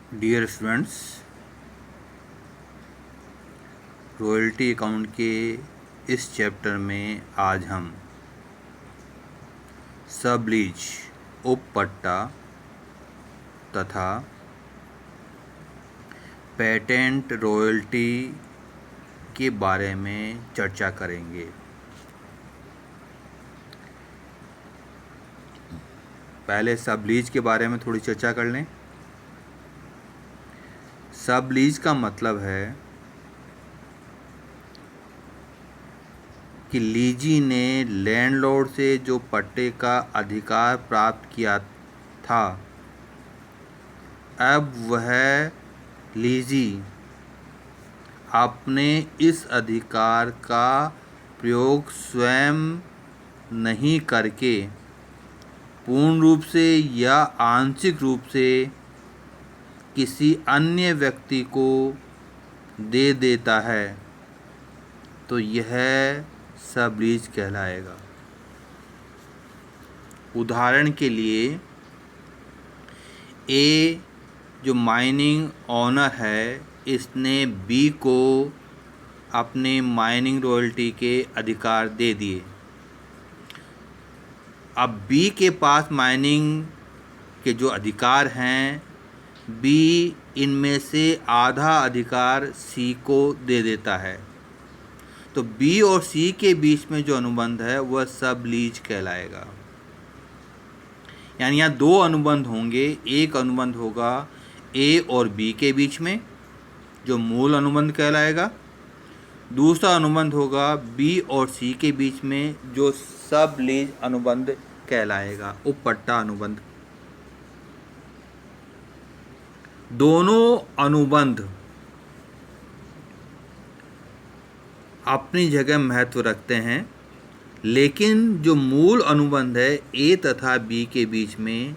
Dear students, royalty account के इस chapter में आज हम सब लीज, उपपट्टा तथा पेटेंट रॉयल्टी के बारे में चर्चा करेंगे। पहले सब लीज के बारे में थोड़ी चर्चा कर लें। सब लीज का मतलब है कि लीजी ने लैंडलॉर्ड से जो पट्टे का अधिकार प्राप्त किया था, अब वह लीजी अपने इस अधिकार का प्रयोग स्वयं नहीं करके पूर्ण रूप से या आंशिक रूप से किसी अन्य व्यक्ति को दे देता है, तो यह सब लीज कहलाएगा। उदाहरण के लिए, ए जो माइनिंग ऑनर है, इसने बी को अपने माइनिंग रॉयल्टी के अधिकार दे दिए। अब बी के पास माइनिंग के जो अधिकार हैं, बी इनमें से आधा अधिकार सी को दे देता है, तो बी और सी के बीच में जो अनुबंध है वह सब लीज कहलाएगा। यानी यहाँ दो अनुबंध होंगे। एक अनुबंध होगा ए और बी के बीच में, जो मूल अनुबंध कहलाएगा। दूसरा अनुबंध होगा बी और सी के बीच में, जो सब लीज अनुबंध कहलाएगा, उपपट्टा अनुबंध। दोनों अनुबंध अपनी जगह महत्व रखते हैं, लेकिन जो मूल अनुबंध है ए तथा बी के बीच में,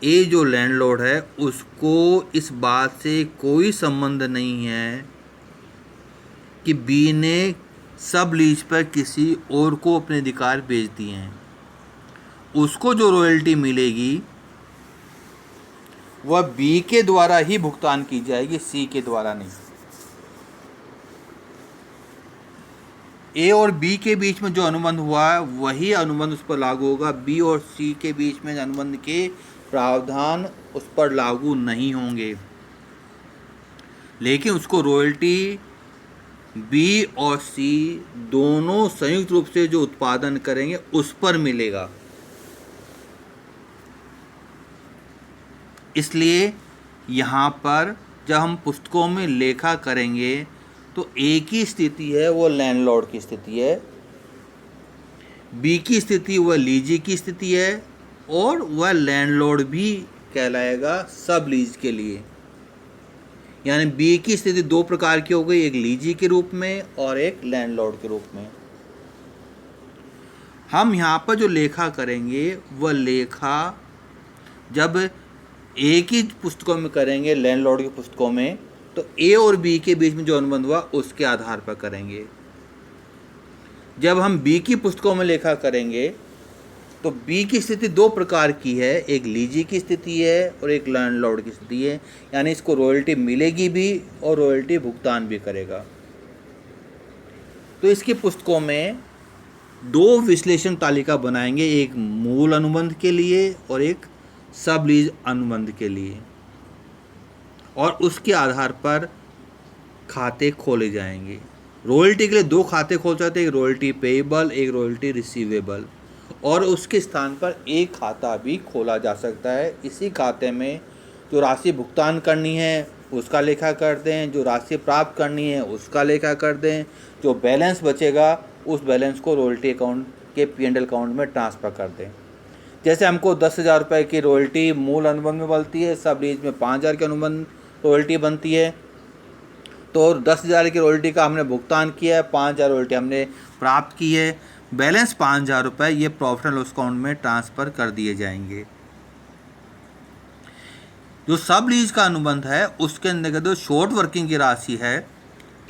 ए जो लैंडलॉर्ड है उसको इस बात से कोई संबंध नहीं है कि बी ने सब लीज पर किसी और को अपने अधिकार बेच दिए हैं। उसको जो रॉयल्टी मिलेगी वह बी के द्वारा ही भुगतान की जाएगी, सी के द्वारा नहीं। ए और बी के बीच में जो अनुबंध हुआ है वही अनुबंध उस पर लागू होगा। बी और सी के बीच में अनुबंध के प्रावधान उस पर लागू नहीं होंगे, लेकिन उसको रॉयल्टी बी और सी दोनों संयुक्त रूप से जो उत्पादन करेंगे उस पर मिलेगा। इसलिए यहाँ पर जब हम पुस्तकों में लेखा करेंगे तो एक ही स्थिति है, वो लैंडलॉर्ड की स्थिति है। बी की स्थिति वह लीजी की स्थिति है, और वह लैंडलॉर्ड भी कहलाएगा सब लीज के लिए। यानी बी की स्थिति दो प्रकार की हो गई, एक लीजी के रूप में और एक लैंडलॉर्ड के रूप में। हम यहाँ पर जो लेखा करेंगे वह लेखा जब एक ही पुस्तकों में करेंगे, लैंडलॉर्ड की पुस्तकों में, तो ए और बी के बीच में जो अनुबंध हुआ उसके आधार पर करेंगे। जब हम बी की पुस्तकों में लेखा करेंगे तो बी की स्थिति दो प्रकार की है, एक लीजी की स्थिति है और एक लैंडलॉर्ड की स्थिति है। यानी इसको रॉयल्टी मिलेगी भी और रॉयल्टी भुगतान भी करेगा। तो इसकी पुस्तकों में दो विश्लेषण तालिका बनाएंगे, एक मूल अनुबंध के लिए और एक सब लीज अनुबंध के लिए, और उसके आधार पर खाते खोले जाएंगे। रॉयल्टी के लिए दो खाते खोल सकते हैं, एक रॉयल्टी पेएबल, एक रॉयल्टी रिसीवेबल, और उसके स्थान पर एक खाता भी खोला जा सकता है। इसी खाते में जो राशि भुगतान करनी है उसका लेखा कर दें, जो राशि प्राप्त करनी है उसका लेखा कर दें, जो बैलेंस बचेगा उस बैलेंस को रॉयल्टी अकाउंट के P&L अकाउंट में ट्रांसफ़र कर दें। जैसे हमको 10,000 रुपये की रॉयल्टी मूल अनुबंध में बनती है, सब लीज में 5,000 की अनुबंध रॉयल्टी बनती है, तो 10,000 की रॉयल्टी का हमने भुगतान किया है, 5,000 रॉयल्टी हमने प्राप्त की है, बैलेंस 5,000 रुपये ये प्रॉफिट एंड लॉस अकाउंट में ट्रांसफ़र कर दिए जाएंगे। जो सब लीज का अनुबंध है उसके अंदर जो शॉर्ट वर्किंग की राशि है,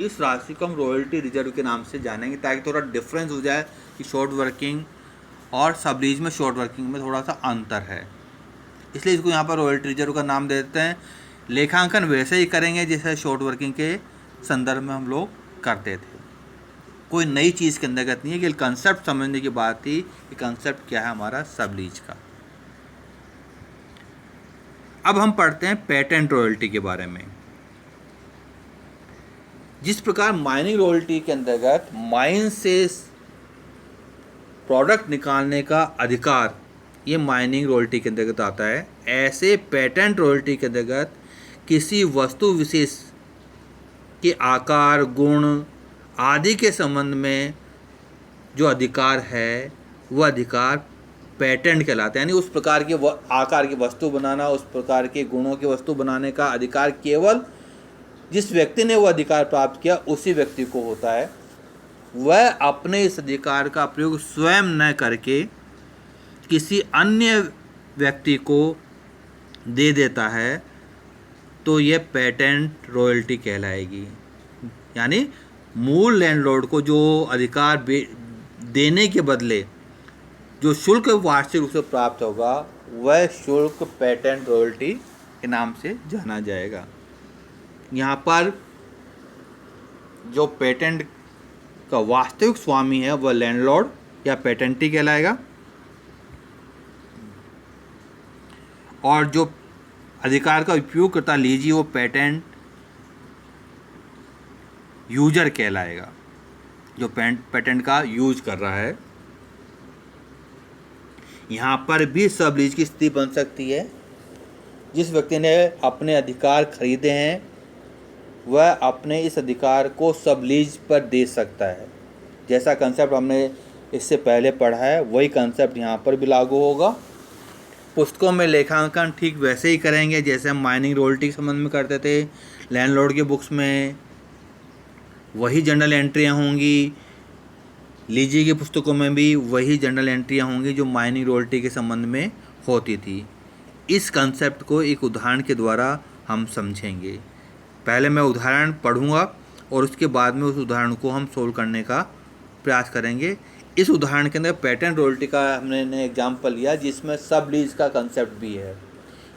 इस राशि को हम रॉयल्टी रिजर्व के नाम से जानेंगे, ताकि थोड़ा डिफरेंस हो जाए कि शॉर्ट वर्किंग और सब लीज में शॉर्ट वर्किंग में थोड़ा सा अंतर है। इसलिए इसको यहाँ पर रॉयल्टी रिजर्व का नाम दे देते हैं। लेखांकन वैसे ही करेंगे जैसे शॉर्ट वर्किंग के संदर्भ में हम लोग करते थे। कोई नई चीज़ के अंतर्गत नहीं है, कि कंसेप्ट समझने की बात थी कि कंसेप्ट क्या है हमारा सब लीज का। अब हम पढ़ते हैं पेटेंट रॉयल्टी के बारे में। जिस प्रकार माइनिंग रॉयल्टी के अंतर्गत माइन से प्रोडक्ट निकालने का अधिकार ये माइनिंग रॉयल्टी के अंतर्गत आता है, ऐसे पेटेंट रॉयल्टी के अंतर्गत किसी वस्तु विशेष के आकार, गुण आदि के संबंध में जो अधिकार है वह अधिकार पेटेंट कहलाता है। यानी उस प्रकार के आकार की वस्तु बनाना, उस प्रकार के गुणों की वस्तु बनाने का अधिकार केवल जिस व्यक्ति ने वह अधिकार प्राप्त किया उसी व्यक्ति को होता है। वह अपने इस अधिकार का प्रयोग स्वयं न करके किसी अन्य व्यक्ति को दे देता है तो यह पेटेंट रॉयल्टी कहलाएगी। यानी मूल लैंडलॉर्ड को जो अधिकार देने के बदले जो शुल्क वार्षिक रूप से प्राप्त होगा वह शुल्क पेटेंट रॉयल्टी के नाम से जाना जाएगा। यहाँ पर जो पेटेंट का वास्तविक स्वामी है वह लैंडलॉर्ड या पेटेंटी कहलाएगा, और जो अधिकार का उपयोग करता लीजिए वो पेटेंट यूजर कहलाएगा, जो पेटेंट का यूज कर रहा है। यहाँ पर भी सब लीज की स्थिति बन सकती है। जिस व्यक्ति ने अपने अधिकार खरीदे हैं वह अपने इस अधिकार को सब लीज पर दे सकता है। जैसा कंसेप्ट हमने इससे पहले पढ़ा है वही कंसेप्ट यहाँ पर भी लागू होगा। पुस्तकों में लेखांकन ठीक वैसे ही करेंगे जैसे हम माइनिंग रॉयल्टी के संबंध में करते थे। लैंडलॉर्ड के बुक्स में वही जर्नल एंट्रियाँ होंगी, लीजी की पुस्तकों में भी वही जर्नल एंट्रियाँ होंगी जो माइनिंग रॉयल्टी के संबंध में होती थी। इस कंसेप्ट को एक उदाहरण के द्वारा हम समझेंगे। पहले मैं उदाहरण पढ़ूंगा और उसके बाद में उस उदाहरण को हम सोल्व करने का प्रयास करेंगे। इस उदाहरण के अंदर पेटेंट रॉयल्टी का हमने एग्जाम्पल लिया जिसमें सब लीज का कंसेप्ट भी है,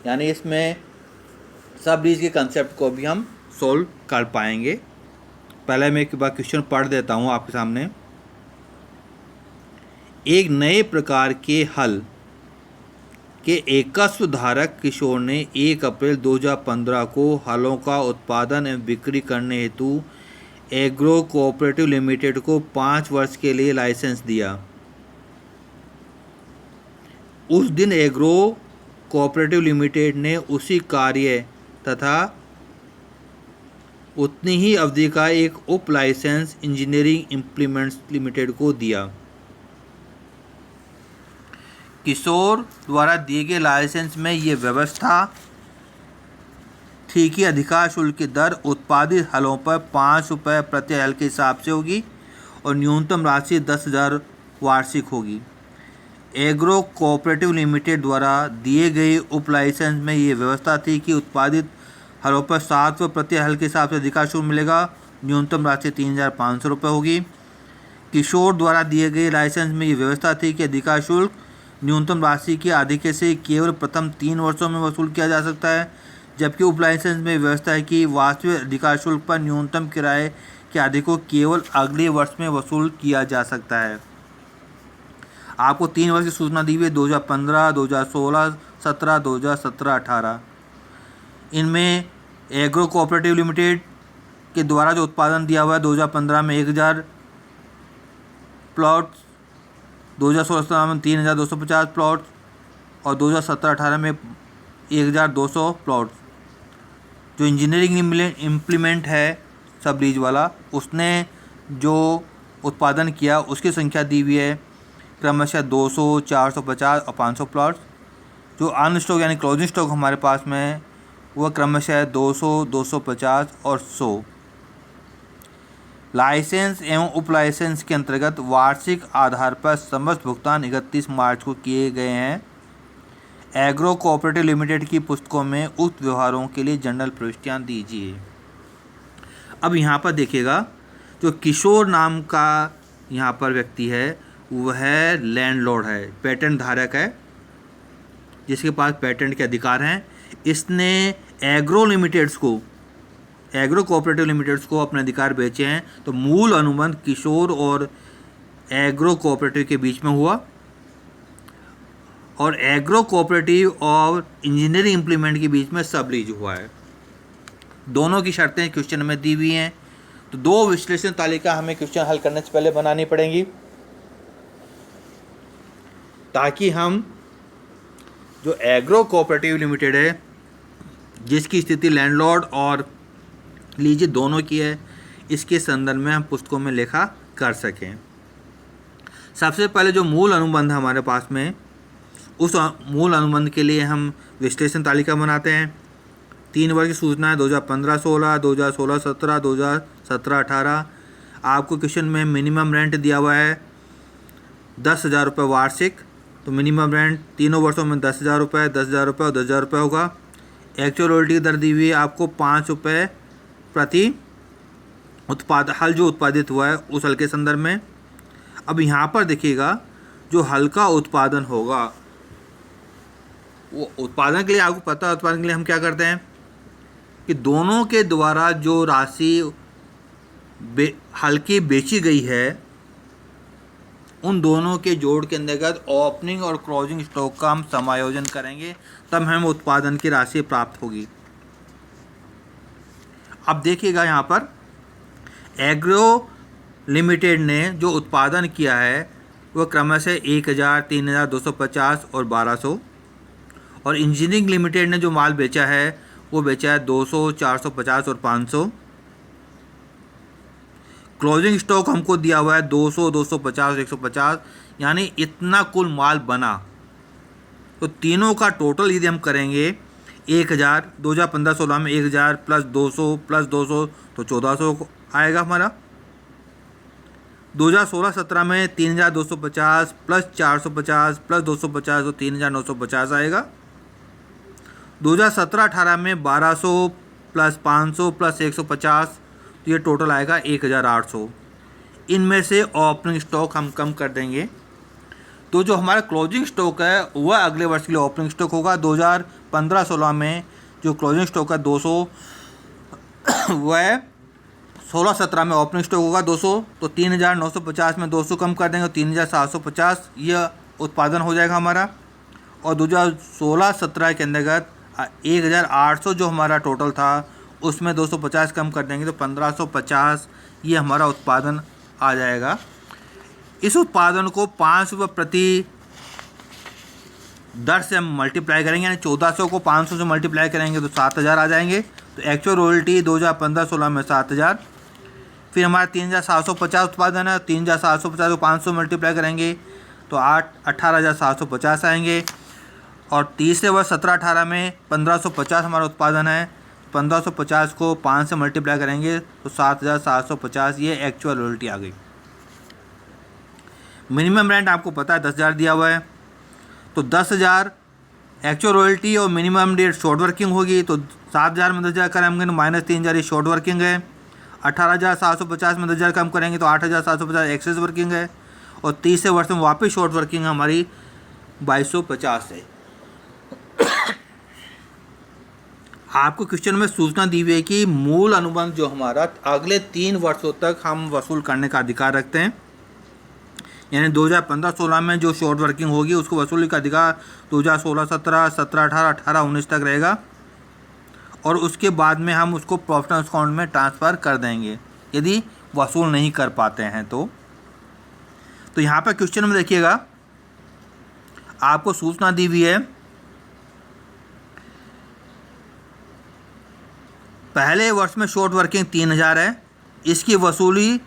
यानी इसमें सब लीज के कंसेप्ट को भी हम सोल्व कर पाएंगे। पहले मैं एक बार क्वेश्चन पढ़ देता हूँ आपके सामने। एक नए प्रकार के हल के एकस्व धारक किशोर ने 1 अप्रैल 2015 को हलों का उत्पादन एवं बिक्री करने हेतु एग्रो कोऑपरेटिव लिमिटेड को 5 वर्ष के लिए लाइसेंस दिया। उस दिन एग्रो कोऑपरेटिव लिमिटेड ने उसी कार्य तथा उतनी ही अवधि का एक उप लाइसेंस इंजीनियरिंग इम्प्लीमेंट्स लिमिटेड को दिया। किशोर द्वारा दिए गए लाइसेंस में ये व्यवस्था थी कि अधिकार शुल्क की दर उत्पादित हलों पर 5 रुपये प्रति हल के हिसाब से होगी और न्यूनतम राशि 10,000 वार्षिक होगी। एग्रो कोऑपरेटिव लिमिटेड द्वारा दिए गए उप लाइसेंस में ये व्यवस्था थी कि उत्पादित हलों पर 7 रुपये प्रति हल के हिसाब से अधिकार शुल्क मिलेगा, न्यूनतम राशि 3,500 रुपये होगी। किशोर द्वारा दिए गए लाइसेंस में ये व्यवस्था थी कि अधिकार शुल्क न्यूनतम राशि के आधिक्य से केवल प्रथम 3 वर्षों में वसूल किया जा सकता है, जबकि उप लाइसेंस में व्यवस्था है कि वास्तविक अधिकार शुल्क पर न्यूनतम किराए के आधिक्य को केवल अगले वर्ष में वसूल किया जा सकता है। आपको 3 वर्ष की सूचना दी हुई है 2015, 2016, 17, 2017, 18। इनमें एग्रो कोऑपरेटिव लिमिटेड के द्वारा जो उत्पादन दिया हुआ है 2015 में 1,000 प्लॉट्स, 2016-17 में 3,250 प्लॉट्स और 2017-18 में 1,200 प्लॉट्स। जो इंजीनियरिंग इम्प्लीमेंट है सब लीज वाला, उसने जो उत्पादन किया उसकी संख्या दी हुई है क्रमशः 200, 450 और 500 प्लॉट्स। जो अन स्टॉक यानी क्लोजिंग स्टॉक हमारे पास में है वह क्रमशः 200, 250 और 100। लाइसेंस एवं उप लाइसेंस के अंतर्गत वार्षिक आधार पर समस्त भुगतान 31 मार्च को किए गए हैं। एग्रो कोऑपरेटिव लिमिटेड की पुस्तकों में उक्त व्यवहारों के लिए जनरल प्रविष्टियाँ दीजिए। अब यहाँ पर देखिएगा जो किशोर नाम का यहाँ पर व्यक्ति है वह लैंडलॉर्ड है, पेटेंट धारक है जिसके पास पेटेंट के अधिकार हैं। इसने एग्रो कोऑपरेटिव लिमिटेड्स को अपने अधिकार बेचे हैं, तो मूल अनुबंध किशोर और एग्रो कोऑपरेटिव के बीच में हुआ, और एग्रो कोऑपरेटिव और इंजीनियरिंग इम्प्लीमेंट के बीच में सब लीज हुआ है। दोनों की शर्तें क्वेश्चन में दी हुई हैं। तो दो विश्लेषण तालिका हमें क्वेश्चन हल करने से पहले बनानी पड़ेंगी, ताकि हम जो एग्रो कोऑपरेटिव लिमिटेड है, जिसकी स्थिति लैंडलॉर्ड और लीज दोनों की है, इसके संदर्भ में हम पुस्तकों में लेखा कर सकें। सबसे पहले जो मूल अनुबंध हमारे पास में, उस मूल अनुबंध के लिए हम विश्लेषण तालिका बनाते हैं। 3 वर्ष की सूचनाएं 2015-16, 2016-17, 2017-18। आपको क्वेश्चन में मिनिमम रेंट दिया हुआ है 10,000 रुपये वार्षिक, तो मिनिमम रेंट तीनों वर्षों में 10,000 रुपये, 10,000 रुपये और 10,000 रुपये होगा। एक्चुअल रॉयल्टी की दर दी हुई है आपको 5 रुपये प्रति हल जो उत्पादित हुआ है उस हल के संदर्भ में। अब यहाँ पर देखिएगा, जो हल का उत्पादन होगा, वो उत्पादन के लिए आपको पता है, उत्पादन के लिए हम क्या करते हैं कि दोनों के द्वारा जो राशि हल की बेची गई है, उन दोनों के जोड़ के अंतर्गत ओपनिंग और क्लोजिंग स्टॉक का हम समायोजन करेंगे, तब हमें उत्पादन की राशि प्राप्त होगी। अब देखिएगा यहाँ पर एग्रो लिमिटेड ने जो उत्पादन किया है वह क्रमशः 1,000, 3,250 और 1,200, और इंजीनियरिंग लिमिटेड ने जो माल बेचा है वो बेचा है 200, 450 और 500। क्लोजिंग स्टॉक हमको दिया हुआ है 200, 250 और 150, यानी इतना कुल माल बना। तो तीनों का टोटल यदि हम करेंगे 1,000, 2015-16 में 1,000 प्लस 200 तो 1,400 आएगा हमारा। 2016-17 में 3,250 प्लस 450 प्लस 250 तो 3,950 आएगा। 2017-18 में 1,200 प्लस 500 प्लस 150 तो ये टोटल आएगा 1,800। इनमें से ओपनिंग स्टॉक हम कम कर देंगे, तो जो हमारा क्लोजिंग स्टॉक है वह अगले वर्ष के लिए ओपनिंग स्टॉक होगा। 2015-16 में जो क्लोजिंग स्टॉक है 200, वह 16-17 में ओपनिंग स्टॉक होगा 200, तो 3,950 में 200 कम कर देंगे, 3,750 यह उत्पादन हो जाएगा हमारा। और 2016-17 के अंतर्गत 1,800 जो हमारा टोटल था उसमें 250 कम कर देंगे, तो 1,550 ये हमारा उत्पादन आ जाएगा। इस उत्पादन को 5 रुपये प्रति दर से हम मल्टीप्लाई करेंगे, यानी 1,400 को 500 से मल्टीप्लाई करेंगे तो 7,000 आ जाएंगे। तो एक्चुअल रॉयल्टी 2015-16 में 7,000। फिर हमारा 3,750 उत्पादन है, 3,750 को 500 मल्टीप्लाई करेंगे तो 18,750 आएंगे। और तीसरे वर्ष 17-18 में 1,550 हमारा उत्पादन है, 1,550 को 5 से मल्टीप्लाई करेंगे तो 7,750, ये एक्चुअल रॉयल्टी आ गई। मिनिमम रेंट आपको पता है 10,000 दिया हुआ है, तो 10,000 एक्चुअल रॉयल्टी और मिनिमम डेट शॉर्ट वर्किंग होगी, तो 7,000 में 10,000 करेंगे तो -3,000 ये शॉर्ट वर्किंग है। 18,750 में 10,000 कम करेंगे तो 8,750 एक्सेस वर्किंग है। और तीसरे वर्ष में वापस शॉर्ट वर्किंग हमारी 2,250 है। आपको क्वेश्चन में सूचना दी हुई है कि मूल अनुबंध जो हमारा अगले 3 वर्षों तक हम वसूल करने का अधिकार रखते हैं, यानी 2015-16 में जो शॉर्ट वर्किंग होगी उसको वसूली का अधिकार 2016-17, 17-18, 18-19 तक रहेगा, और उसके बाद में हम उसको प्रॉफिट एंड अकाउंट में ट्रांसफ़र कर देंगे यदि वसूल नहीं कर पाते हैं तो। यहाँ पर क्वेश्चन में देखिएगा, आपको सूचना दी हुई है पहले वर्ष में शॉर्ट वर्किंग 3,000 है, इसकी वसूली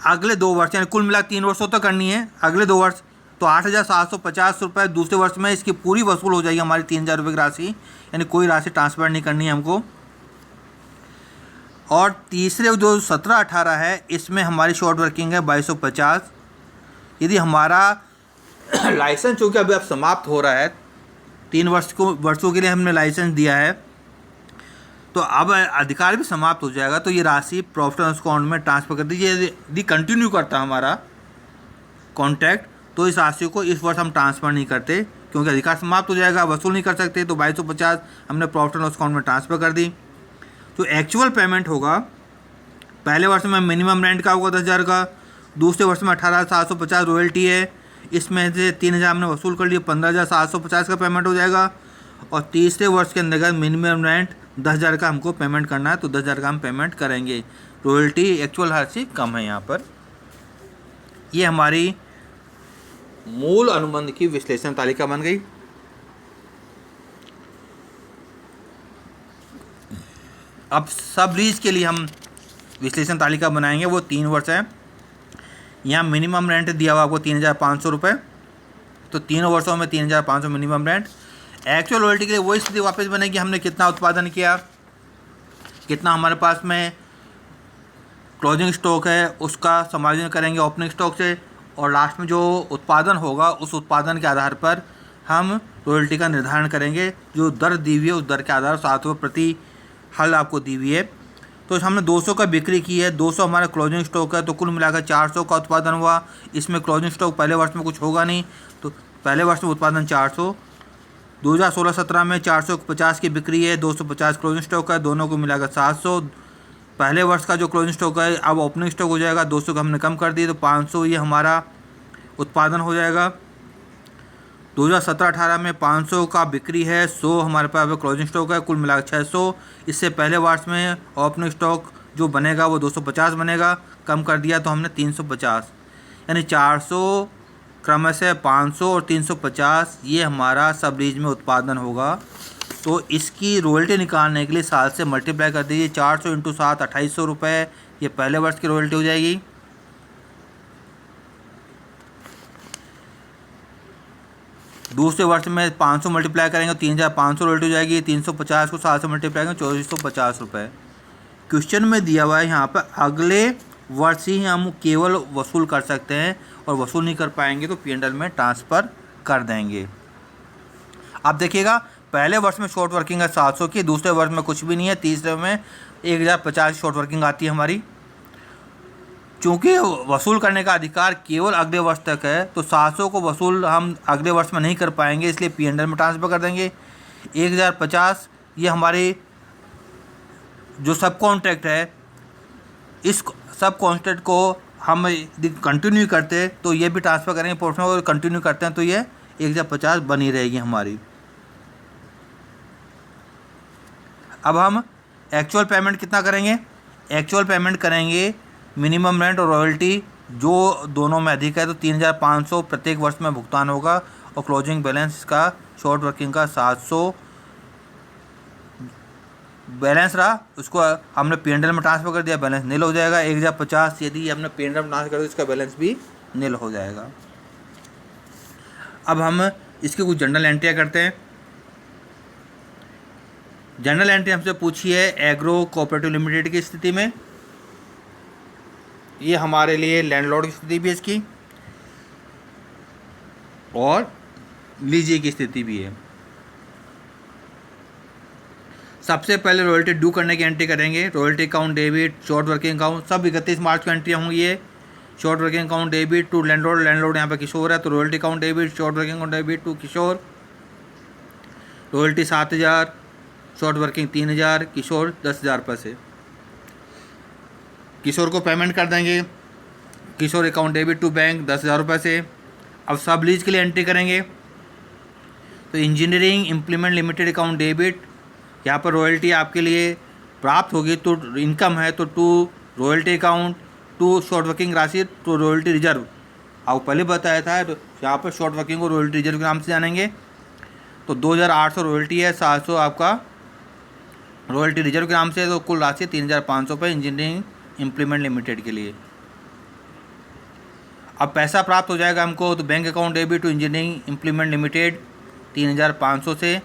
अगले 2 वर्ष यानी कुल मिला 3 वर्षों तक करनी है। अगले 2 वर्ष तो 8,750 रुपये दूसरे वर्ष में इसकी पूरी वसूल हो जाएगी हमारी 3,000 रुपये की राशि, यानी कोई राशि ट्रांसफ़र नहीं करनी है हमको। और तीसरे जो 17-18 है इसमें हमारी शॉर्ट वर्किंग है 2,250। यदि हमारा लाइसेंस चूँकि अभी अब समाप्त हो रहा है, 3 वर्षों के लिए हमने लाइसेंस दिया है, तो अब अधिकार भी समाप्त हो जाएगा, तो ये राशि प्रॉफिट एंड अकाउंट में ट्रांसफ़र कर दीजिए। यदि कंटिन्यू करता है हमारा कॉन्ट्रैक्ट तो इस राशि को इस वर्ष हम ट्रांसफ़र नहीं करते, क्योंकि अधिकार समाप्त हो जाएगा, वसूल नहीं कर सकते, तो 2250 हमने प्रॉफिट एंड लॉस अकाउंट में ट्रांसफ़र कर दी। तो एक्चुअल पेमेंट होगा, पहले वर्ष में मिनिमम रेंट का होगा 10,000 का, दूसरे वर्ष में 18,750 रॉयल्टी है, इसमें से 3,000 हमने वसूल कर लिए, 15,750 का पेमेंट हो जाएगा। और तीसरे वर्ष के अंतर्गत मिनिमम रेंट 10,000 का हमको पेमेंट करना है, तो 10,000 का हम पेमेंट करेंगे। रॉयल्टी एक्चुअल हर से कम है यहाँ पर। ये हमारी मूल अनुबंध की विश्लेषण तालिका बन गई। अब सब लीज के लिए हम विश्लेषण तालिका बनाएंगे, वो 3 वर्ष है। यहाँ मिनिमम रेंट दिया हुआ आपको 3,500 रुपये, तो 3 वर्षों में 3,500 मिनिमम रेंट। एक्चुअल रॉयल्टी के लिए वही स्थिति वापस बनेगी, हमने कितना उत्पादन किया, कितना हमारे पास में क्लोजिंग स्टॉक है, उसका समायोजन करेंगे ओपनिंग स्टॉक से, और लास्ट में जो उत्पादन होगा उस उत्पादन के आधार पर हम रॉयल्टी का निर्धारण करेंगे। जो दर दी हुई है उस दर के आधार पर 7 रुपये प्रति हल आपको दी हुई है। तो हमने 200 का बिक्री की है, 200 हमारा क्लोजिंग स्टॉक है, तो कुल मिलाकर 400 का उत्पादन हुआ। इसमें क्लोजिंग स्टॉक पहले वर्ष में कुछ होगा नहीं, तो पहले वर्ष में उत्पादन 400। 2016-17 में 450 की बिक्री है, 250 क्लोजिंग स्टॉक है, दोनों को मिलाकर 700। पहले वर्ष का जो क्लोजिंग स्टॉक है अब ओपनिंग स्टॉक हो जाएगा, 200 का हमने कम कर दिए, तो 500 ये हमारा उत्पादन हो जाएगा। 2017-18 में 500 का बिक्री है, 100 हमारे पास क्लोजिंग स्टॉक है, कुल मिलाकर 600। इससे पहले वर्ष में ओपनिंग स्टॉक जो बनेगा वो 250 बनेगा, कम कर दिया तो हमने 350, यानी 400 क्रमशः 500 और 350 ये हमारा सब लीज में उत्पादन होगा। तो इसकी रॉयल्टी निकालने के लिए साल से मल्टीप्लाई कर दीजिए, 400 × 7 2800 रुपये, ये पहले वर्ष की रॉयल्टी हो जाएगी। दूसरे वर्ष में 500 मल्टीप्लाई करेंगे 3,500 रॉयल्टी हो जाएगी। 350 को 7 से मल्टीप्लाई करेंगे 2450 रुपये। क्वेश्चन में दिया हुआ है यहाँ पर अगले वर्ष ही हम केवल वसूल कर सकते हैं, और वसूल नहीं कर पाएंगे तो P&L में ट्रांसफ़र कर देंगे। आप देखिएगा पहले वर्ष में शॉर्ट वर्किंग है 700 की, दूसरे वर्ष में कुछ भी नहीं है, तीसरे में 1,050 शॉर्ट वर्किंग आती है हमारी। चूँकि वसूल करने का अधिकार केवल अगले वर्ष तक है, तो 700 को वसूल हम अगले वर्ष में नहीं कर पाएंगे, इसलिए P&L में ट्रांसफ़र कर देंगे। 1,050 ये हमारे जो सब कॉन्ट्रैक्ट है, इस सब कॉन्ट्रैक्ट को हम कंटिन्यू करते हैं तो ये भी ट्रांसफ़र करेंगे पोर्शन, और कंटिन्यू करते हैं तो ये 1,050 बनी रहेगी हमारी। अब हम एक्चुअल पेमेंट कितना करेंगे? एक्चुअल पेमेंट करेंगे मिनिमम रेंट और रॉयल्टी जो दोनों में अधिक है, तो 3,500 प्रत्येक वर्ष में भुगतान होगा, और क्लोजिंग बैलेंस का शॉर्ट वर्किंग का 700 बैलेंस रहा, उसको हमने P&L में ट्रांसफ़र कर दिया, बैलेंस नील हो जाएगा। 1,050 यदि हमने P&L में ट्रांसफ़र कर दिया इसका बैलेंस भी नील हो जाएगा। अब हम इसकी कुछ जनरल एंट्रियाँ करते हैं। जनरल एंट्री हमसे पूछी है एग्रो कोऑपरेटिव लिमिटेड की स्थिति में, ये हमारे लिए लैंडलॉर्ड की स्थिति भी है इसकी, और लीजिए की स्थिति भी है। सबसे पहले रॉयल्टी ड्यू करने की एंट्री करेंगे। Royalty account debit, short working account, सब 31 मार्च को एंट्री होंगी। ये short working account debit to landlord, landlord यहाँ पे किशोर है, तो royalty account debit, short working account debit to Kishore. Royalty 7,000, short working 3,000, Kishore 10,000 रुपये से किशोर को पेमेंट कर देंगे। Kishore account debit to bank 10,000 रुपये से। अब सब लीज के लिए एंट्री करेंगे, तो engineering implement limited account debit, यहाँ पर रॉयल्टी आपके लिए प्राप्त होगी तो इनकम है, तो to royalty account, to short working राशि, टू रॉयल्टी रिजर्व। आपको पहले बताया था, तो यहाँ पर शॉर्ट वर्किंग को रॉयल्टी रिजर्व के नाम से जानेंगे। तो 2,800 रॉयल्टी है, 700 आपका रॉयल्टी रिजर्व के नाम से, तो कुल राशि 3,500 रुपये इंजीनियरिंग इम्प्लीमेंट लिमिटेड के लिए। अब पैसा प्राप्त हो जाएगा हमको, तो bank account debit to engineering implement limited 3,500 से।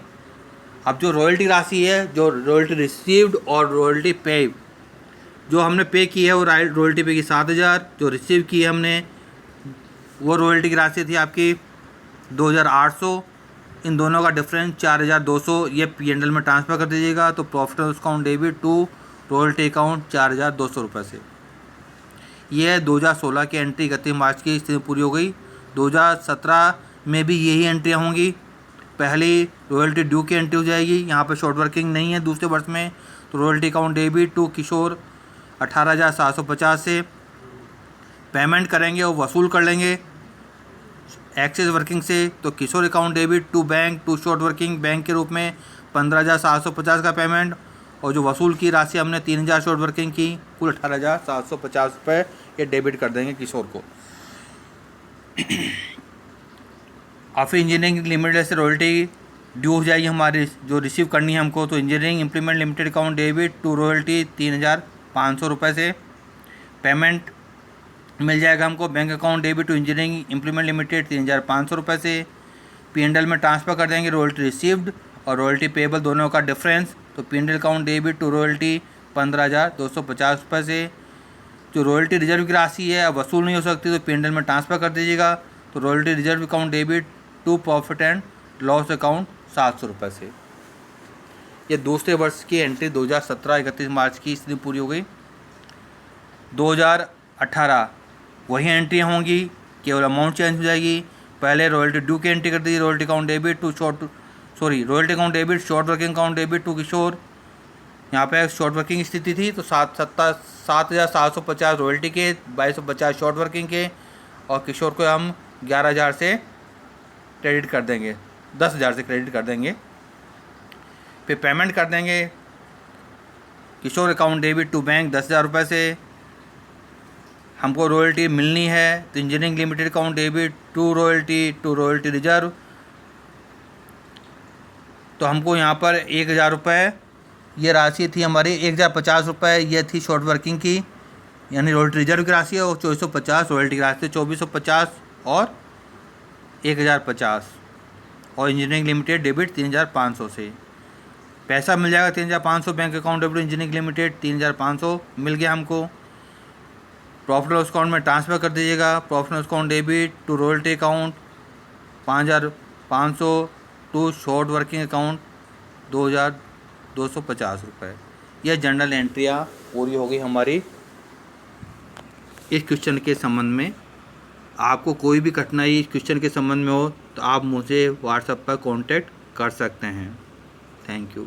अब जो रॉयल्टी राशि है, जो रॉयल्टी रिसीव्ड और रॉयल्टी पे, जो हमने पे की है वो रॉयल्टी पे की 7,000, जो रिसीव की है हमने वो रॉयल्टी की राशि थी आपकी 2,800। इन दोनों का डिफरेंस 4,200, ये P&L में ट्रांसफ़र कर दीजिएगा। तो profit and loss account debit to royalty account 4,200 रुपये से। ये 2016 की एंट्री 31 मार्च की स्थिति पूरी हो गई। 2017 में भी यही एंट्रियाँ होंगी, पहली रॉयल्टी ड्यू की एंट्री हो जाएगी। यहाँ पे शॉर्ट वर्किंग नहीं है दूसरे वर्ष में, तो रॉयल्टी अकाउंट डेबिट टू किशोर 18,750 से पेमेंट करेंगे और वसूल कर लेंगे एक्सेस वर्किंग से। तो Kishore account debit to bank to short working bank के रूप में 15,750 का पेमेंट, और जो वसूल की राशि हमने 3,000 शॉर्ट वर्किंग की, कुल 18,750 रुपये ये डेबिट कर देंगे किशोर को। और फिर इंजीनियरिंग लिमिटेड से रॉयल्टी ड्यू हो जाएगी हमारी जो रिसीव करनी है हमको। तो engineering implement limited account debit to royalty 3,500 रुपये से पेमेंट मिल जाएगा हमको। Bank account debit to engineering implement limited 3,500 रुपये से P&L में ट्रांसफ़र कर देंगे रॉयल्टी रिसीव्ड और रॉयल्टी पेबल दोनों का डिफरेंस। तो P&L account debit to royalty 15,250 रुपये से। जो रॉयल्टी रिजर्व की राशि है अब वसूल नहीं हो सकती, तो P&L में ट्रांसफ़र कर दीजिएगा। तो royalty reserve account debit to profit and loss account 700 रुपये से। ये दूसरे वर्ष की एंट्री 2017 31 मार्च की इसलिए पूरी हो गई। 2018 वही एंट्री होंगी, केवल अमाउंट चेंज हो जाएगी। पहले रॉयल्टी ड्यू की एंट्री कर दीजिए, royalty account debit to royalty account debit short working account debit to Kishore. यहाँ पे शॉर्ट वर्किंग स्थिति थी तो 7,750 रॉयल्टी के, 2,250 शॉर्ट वर्किंग के, और किशोर को हम 11,000 से क्रेडिट कर देंगे, 10,000 से क्रेडिट कर देंगे। फिर पेमेंट कर देंगे Kishore account debit to bank 10,000 रुपये से। हमको रॉयल्टी मिलनी है तो engineering limited account debit to royalty reserve. तो हमको यहाँ पर 1,000 रुपये ये राशि थी हमारी, 1,050 रुपये ये थी शॉर्ट वर्किंग की, यानी रॉयल्टी रिजर्व की राशि है, और 2,450 रॉयल्टी की राशि, 2,450 और 1,050, और इंजीनियरिंग लिमिटेड डेबिट 3,500 से। पैसा मिल जाएगा 3,500, bank account debit engineering limited 3,500 मिल गया हमको। प्रॉफिट लॉस अकाउंट में ट्रांसफ़र कर दीजिएगा। Profit loss account debit to royalty account 5,500 to short working account 2,250 रुपये। यह जनरल एंट्रियाँ पूरी हो गई हमारी इस क्वेश्चन के संबंध में। आपको कोई भी कठिनाई इस क्वेश्चन के संबंध में हो तो आप मुझे व्हाट्सएप पर कांटेक्ट कर सकते हैं। Thank you.